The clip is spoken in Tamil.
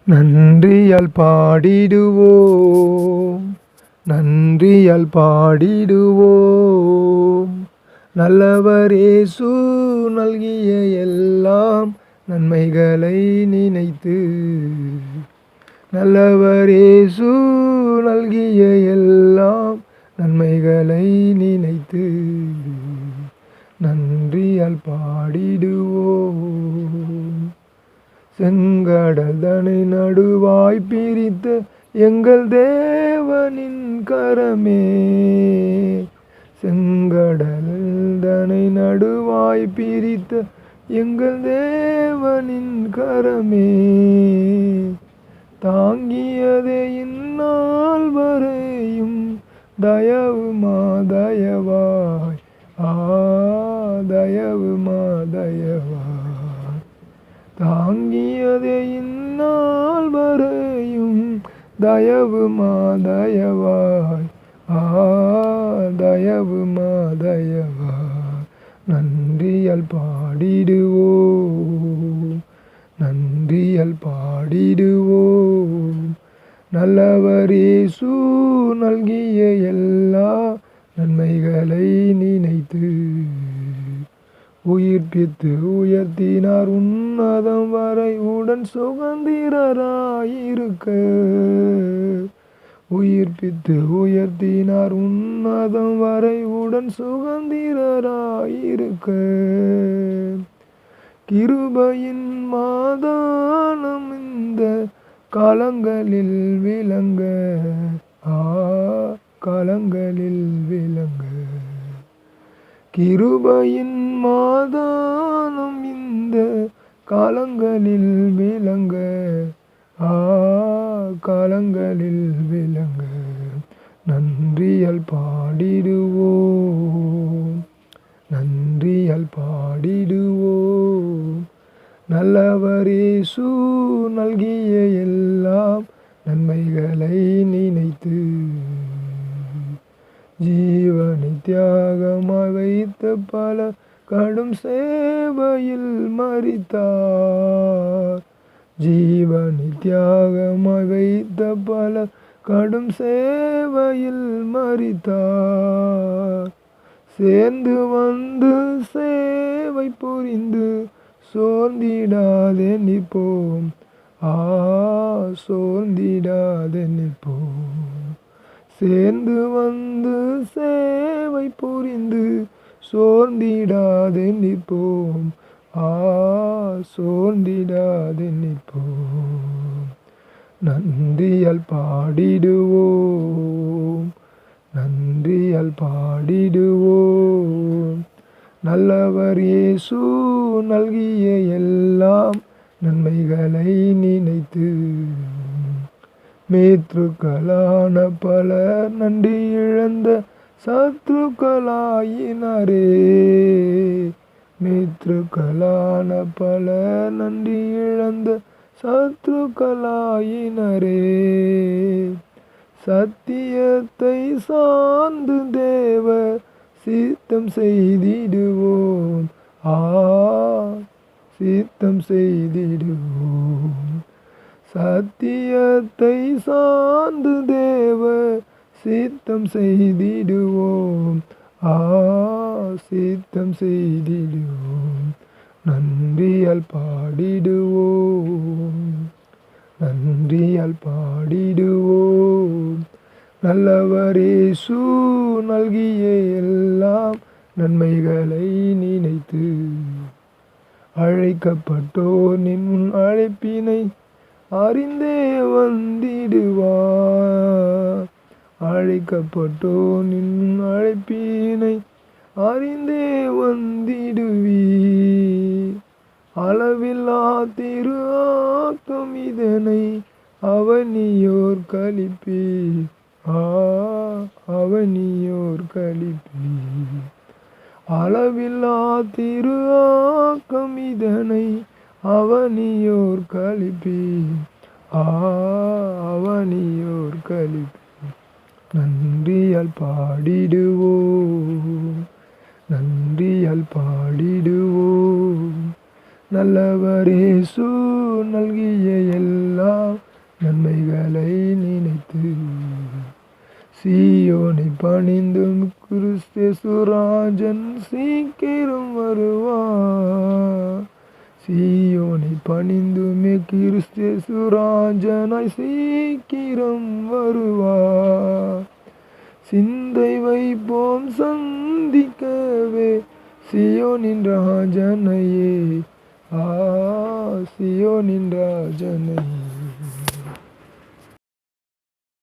நன்றியால் பாடிடுவோம், நன்றியால் பாடிடுவோம். நல்லவர் இயேசு நல்கிய எல்லாம் நன்மைகளை நினைத்து, நல்லவர் இயேசு நல்கிய எல்லாம் நன்மைகளை நினைத்து நன்றியால் பாடிடுவோம். செங்கடல் தனை நடுவாய் பிரித்த எங்கள் தேவனின் கரமே, செங்கடல் தனை நடுவாய் பிரித்த எங்கள் தேவனின் கரமே, தாங்கியதே இந்நாள் வரையும் தயவு மாதயவாய், தயவு மாதயவாய், தாங்கியதே இந்நாள் வரையும் தயவு மாதயவாய், தயவு மாதயவாய். நன்றியால் பாடிடுவோம், நன்றியால் பாடிடுவோம். நல்லவர் இயேசு நல்கிய எல்லா நன்மைகளை நினைத்து, உயிர்ப்பித்து உயர்த்தினார் உன்னதம் வரை உடன் சுகந்திரராயிருக்க, உயிர்ப்பித்து உயர்த்தினார் உன்னதம் வரை உடன் சுகந்திரராயிருக்க, கிருபையின் மாதானம் இந்த காலங்களில் விளங்க, காலங்களில் விளங்க, கிருபையின் மாதானம் இந்த காலங்களில் விளங்க, காலங்களில் விளங்க. நன்றியால் பாடிடுவோம், நன்றியால் பாடிடுவோம். நல்லவர் இயேசு நல்கிய எல்லாம் நன்மைகளை நினைத்து, ஜீவனை தியாகமாய் வைத்த பல கடும் சேவையில் மரித்தார், ஜீவனை தியாகமாய் வைத்த பல கடும் சேவையில் மரித்தார், சேர்ந்து வந்து சேவை புரிந்து சோர்ந்திடாதே நிற்போம், சோர்ந்திடாதே நிற்போம். சேர்ந்து வந்து சேவை புரிந்து சோர்ந்திடாதே நிற்போம், சோர்ந்திடாதே நிற்போம். நன்றியால் பாடிடுவோம், நன்றியால் பாடிடுவோம். நல்லவர் இயேசு நல்கிய எல்லாம் நன்மைகளை நினைத்து, மேத்ருக்களான பலர் நன்றி இழந்த சத்ருக்களாயினரே, மேத்ருக்களான பலர் நன்றி இழந்த சத்ருக்களாயினரே, சத்தியத்தை சார்ந்து தேவ சித்தம் செய்திடுவோம், சித்தம் செய்திடுவோம். சத்தியத்தை சார்ந்து தேவ சித்தம் செய்திடுவோம், சித்தம் செய்திடுவோம். நன்றியால் பாடிடுவோம், நன்றியால் பாடிடுவோம். நல்லவர் இயேசு நல்கிய எல்லாம் நன்மைகளை நினைத்து, அழைக்கப்பட்டோர் நின் அழைப்பினை அறிந்தே வந்திடுவார், அழைக்கப்பட்டோர் நின் அழைப்பினை அறிந்தே வந்திடுவீர். அளவில்லா திரு ஆக்கம் இதனை அவனியோர் கழிப்பீர், அவனியோர் கழிப்பீர். அளவில்லா திரு ஆக்கம் இதனை அவனியோர் கழிப்பீர், அவனியோர் கழிப்பீர். நன்றியால் பாடிடுவோம், நன்றியால் பாடிடுவோம். நல்லவர் இயேசு நல்கிய எல்லாம் சீயோனை பணிந்தும் கிறிஸ்து ராஜன் சீக்கிரம் வருவார். சீயோனை பணிந்துமே கிறிஸ்து ராஜனாய் சீக்கிரம் வருவார். சிந்தை வைப்போம் சந்திக்கவே சியோனின் ராஜனையே, சியோனின் ராஜனையே.